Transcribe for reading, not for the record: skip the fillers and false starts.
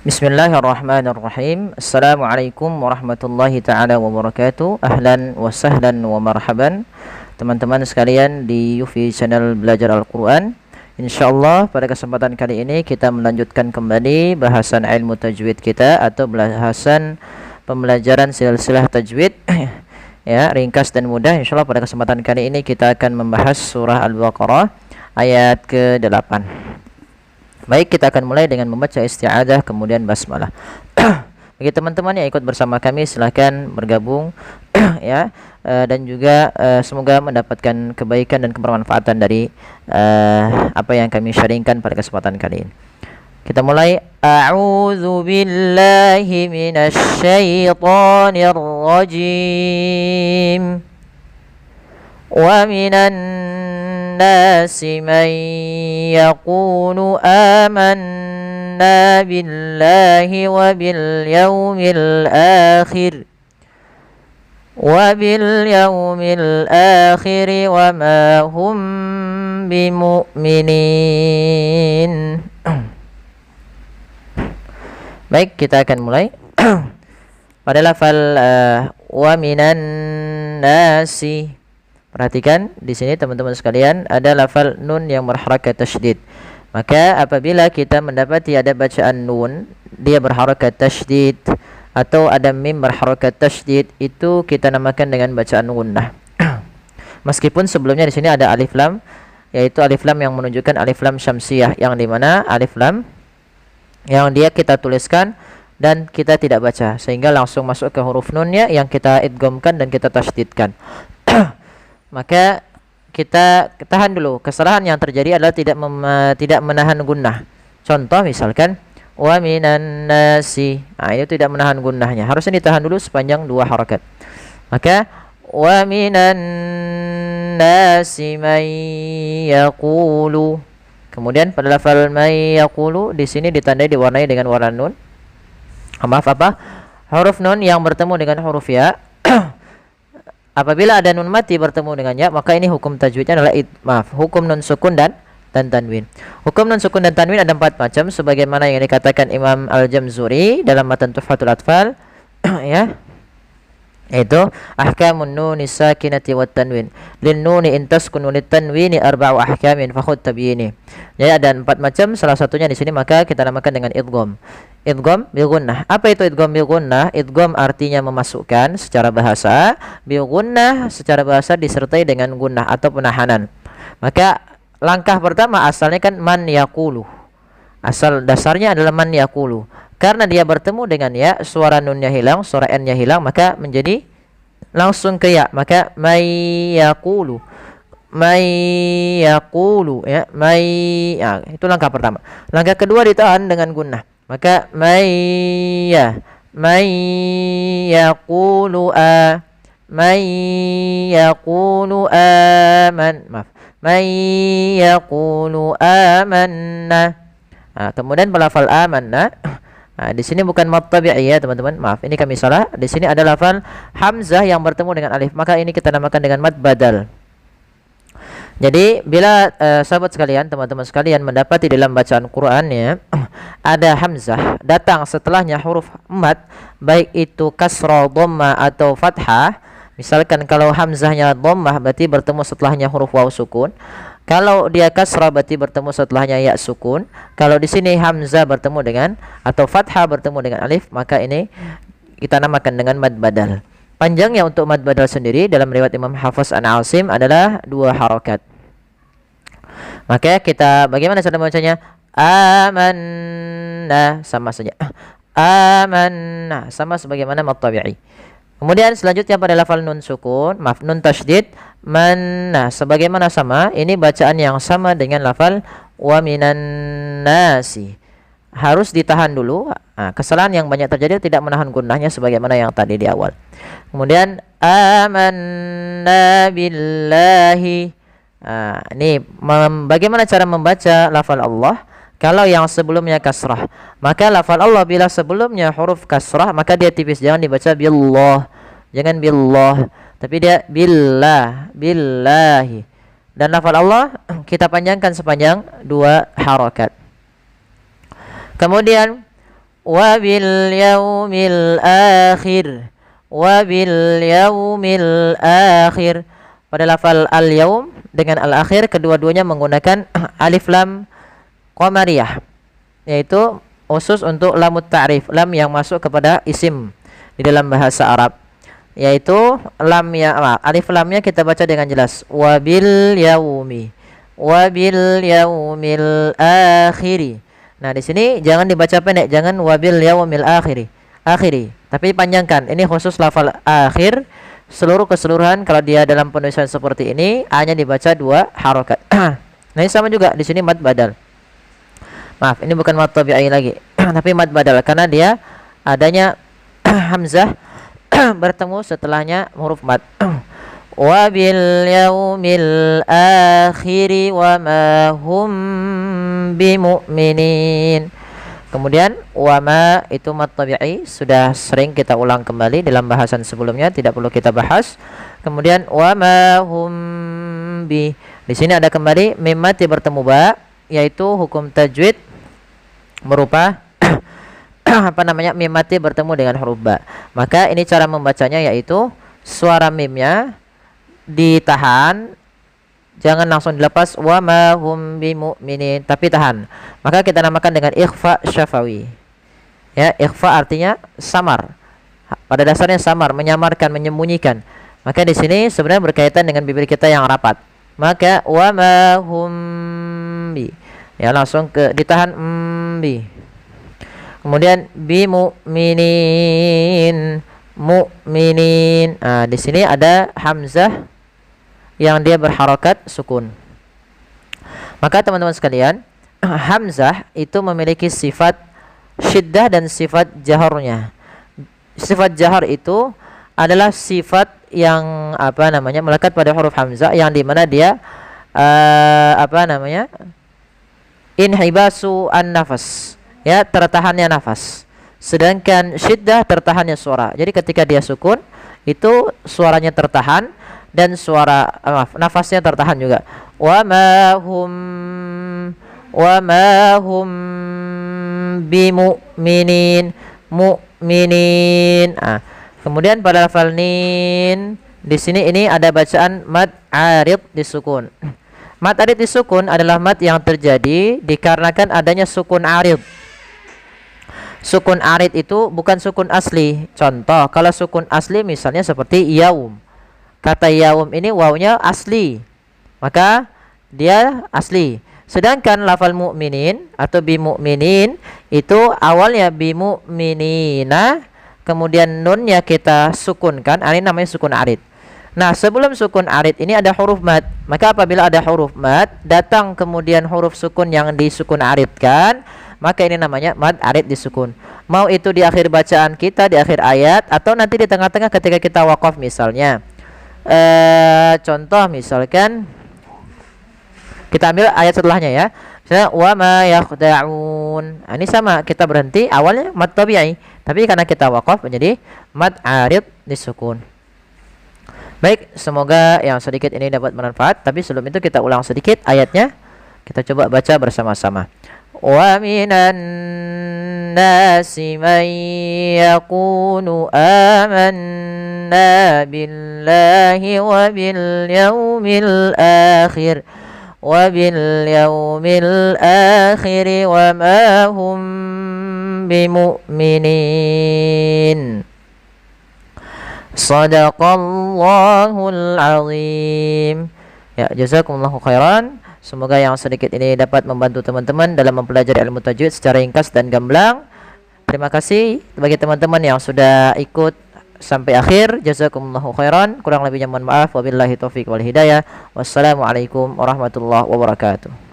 Bismillahirrahmanirrahim. Assalamualaikum warahmatullahi ta'ala wabarakatuh. Ahlan wa sahlan wa marhaban teman-teman sekalian di UFI Channel Belajar Al-Quran. InsyaAllah pada kesempatan kali ini kita melanjutkan kembali bahasan ilmu tajwid kita, atau bahasan pembelajaran silsilah tajwid ya, ringkas dan mudah. InsyaAllah pada kesempatan kali ini kita akan membahas surah Al-Baqarah ayat ke-8. Baik, kita akan mulai dengan membaca isti'adah kemudian basmalah. Bagi teman-teman yang ikut bersama kami silahkan bergabung ya, dan juga semoga mendapatkan kebaikan dan kebermanfaatan dari apa yang kami sharingkan pada kesempatan kali ini. Kita mulai. A'udzu billahi minasy syaithanir rajim. Wa minan nasi man yaqulu amanna billahi wa bil yawmil akhir wa ma hum bimu'minin. Baik, kita akan mulai. Pada lafal wa minan nasi, perhatikan di sini teman-teman sekalian, ada lafal nun yang berharakat tasydid. Maka apabila kita mendapati ada bacaan nun dia berharakat tasydid atau ada mim berharakat tasydid, itu kita namakan dengan bacaan gunnah. Meskipun sebelumnya di sini ada alif lam, yaitu alif lam yang menunjukkan alif lam syamsiyah, yang dimana alif lam yang dia kita tuliskan dan kita tidak baca, sehingga langsung masuk ke huruf nunnya yang kita idghamkan dan kita tasydidkan. Maka kita tahan dulu. Kesalahan yang terjadi adalah tidak menahan gunnah. Contoh misalkan wa minan nasi, itu tidak menahan gunnahnya, harusnya ditahan dulu sepanjang 2 harakat. Maka wa minan nasi may yaqulu, kemudian pada lafal may yaqulu di sini ditandai diwarnai dengan warna nun. Huruf nun yang bertemu dengan huruf ya. Apabila ada nun mati bertemu dengannya, maka ini hukum tajwidnya adalah hukum nun sukun dan tanwin. Hukum nun sukun dan tanwin ada 4 macam, sebagaimana yang dikatakan Imam Al-Jamzuri dalam matan Tuhfatul Atfal ya, yaitu ahkamun nuni sakinati wat tanwin lin nuni in taskun lit tanwini arba'u ahkamin fa khudh tabyini. Jadi ada 4 macam, salah satunya di sini maka kita namakan dengan idgham. Idgham bil gunnah. Apa itu idgham bil gunnah? Idgham artinya memasukkan secara bahasa, bil gunnah secara bahasa disertai dengan gunnah atau penahanan. Maka langkah pertama asalnya kan man yaqulu. Asal dasarnya adalah man yaqulu. Karena dia bertemu dengan ya, suara nunnya hilang, suara n-nya hilang, maka menjadi langsung ke ya. Maka may yaqulu. May yaqulu ya, ya, itu langkah pertama. Langkah kedua ditahan dengan gunnah. Maka may yaqulu may yaqulu may yaqulu amanna. Kemudian lafal amanna, di sini bukan mad tabi'i ya teman-teman. Maaf, ini kami salah. Di sini ada lafal hamzah yang bertemu dengan alif, maka ini kita namakan dengan mad badal. Jadi bila sahabat sekalian, teman-teman sekalian mendapati dalam bacaan Qur'annya ada hamzah datang setelahnya huruf mad, baik itu kasrah, dhammah atau fathah. Misalkan kalau hamzahnya dhammah berarti bertemu setelahnya huruf waw sukun. Kalau dia kasrah berarti bertemu setelahnya ya sukun. Kalau di sini hamzah bertemu dengan atau fathah bertemu dengan alif, maka ini kita namakan dengan mad badal. Panjangnya untuk mad badal sendiri dalam riwayat Imam Hafiz an Asim adalah 2 harakat. Maka kita bagaimana cara membacanya? Amanna, sama saja. Amanna, sama sebagaimana mad tabi'i. Kemudian selanjutnya pada lafal nun sukun, nun tasydid, manna, sebagaimana sama, ini bacaan yang sama dengan lafal wa minan nasi. Harus ditahan dulu. Kesalahan yang banyak terjadi tidak menahan gunnahnya sebagaimana yang tadi di awal. Kemudian amanna billahi. Ini bagaimana cara membaca lafal Allah? Kalau yang sebelumnya kasrah, maka lafal Allah bila sebelumnya huruf kasrah maka dia tipis, jangan dibaca billah, jangan billah, tapi dia billah, billahi. Dan lafal Allah kita panjangkan sepanjang 2 harakat. Kemudian wa bil yaumil akhir, wa bil yaumil akhir. Pada lafal al-yaum dengan al-akhir kedua-duanya menggunakan alif lam qamariyah, yaitu khusus untuk lamut ta'rif, lam yang masuk kepada isim di dalam bahasa Arab, yaitu lam ya, alif lamnya kita baca dengan jelas, wabil yaumi, wabil yaumil akhiri. Nah, di sini jangan dibaca pendek, jangan wabil yaumil akhiri, tapi panjangkan. Ini khusus lafal akhir. Seluruh keseluruhan kalau dia dalam penulisan seperti ini hanya dibaca 2 harokat. Nah, ini sama juga di sini mad badal. Maaf, ini bukan mad tabi'i lagi, tapi mad badal karena dia adanya hamzah bertemu setelahnya huruf mad. Wa bil yaumil akhiri wa ma hum bimu'minin. Kemudian wama itu mad tabi'i, sudah sering kita ulang kembali dalam bahasan sebelumnya, tidak perlu kita bahas. Kemudian wama hum bi, di sini ada kembali mim mati bertemu ba, yaitu hukum tajwid berupa apa namanya, mim mati bertemu dengan huruf ba. Maka ini cara membacanya, yaitu suara mimnya ditahan, jangan langsung dilepas, wa ma hum bimu'minin, tapi tahan. Maka kita namakan dengan ikhfa syafawi. Ya, ikhfa artinya samar. Pada dasarnya samar, menyamarkan, menyembunyikan. Maka di sini sebenarnya berkaitan dengan bibir kita yang rapat. Maka wa ma hum bi, ya langsung ke ditahan bi. Kemudian bimu'minin, mu'minin. Nah, di sini ada hamzah yang dia berharokat sukun. Maka teman-teman sekalian, hamzah itu memiliki sifat syiddah dan sifat jaharnya. Sifat jahar itu adalah sifat yang apa namanya, melekat pada huruf hamzah, yang dimana dia apa namanya, inhibasu an-nafas, ya, tertahannya nafas. Sedangkan syiddah tertahannya suara. Jadi ketika dia sukun itu suaranya tertahan dan suara nafasnya tertahan juga. Wa ma hum bimu'minin, mu'minin. Kemudian pada lafal nin, di sini ini ada bacaan mad arid disukun. Mad arid disukun adalah mad yang terjadi dikarenakan adanya sukun arid. Sukun arid itu bukan sukun asli. Contoh, kalau sukun asli misalnya seperti yaum. Kata yaum ini wawnya asli, maka dia asli. Sedangkan lafal mu'minin atau bimu'minin itu awalnya bimu'minina, kemudian nunnya kita sukunkan, ini namanya sukun arid. Nah, sebelum sukun arid ini ada huruf mad. Maka apabila ada huruf mad datang kemudian huruf sukun yang disukun aridkan, maka ini namanya mad arid disukun. Mau itu di akhir bacaan kita, di akhir ayat, atau nanti di tengah-tengah ketika kita waqaf misalnya. Contoh misalkan kita ambil ayat setelahnya ya. Misalnya wa ma yakhda'un. Ini sama, kita berhenti awalnya mad tabi'i, tapi karena kita waqaf menjadi mad arid disukun. Baik, semoga yang sedikit ini dapat bermanfaat, tapi sebelum itu kita ulang sedikit ayatnya. Kita coba baca bersama-sama. Wa minan nasi man yaqulu amanna billahi wa bil yaumil akhir wa bil yaumil akhir wa ma hum bimu'minin. Shadaqallahul azim. Ya, jazakumullahu khairan. Semoga yang sedikit ini dapat membantu teman-teman dalam mempelajari ilmu tajwid secara ringkas dan gamblang. Terima kasih bagi teman-teman yang sudah ikut sampai akhir. Jazakumullahu khairan. Kurang lebihnya mohon maaf. Wabillahi taufiq wal hidayah. Wassalamualaikum warahmatullahi wabarakatuh.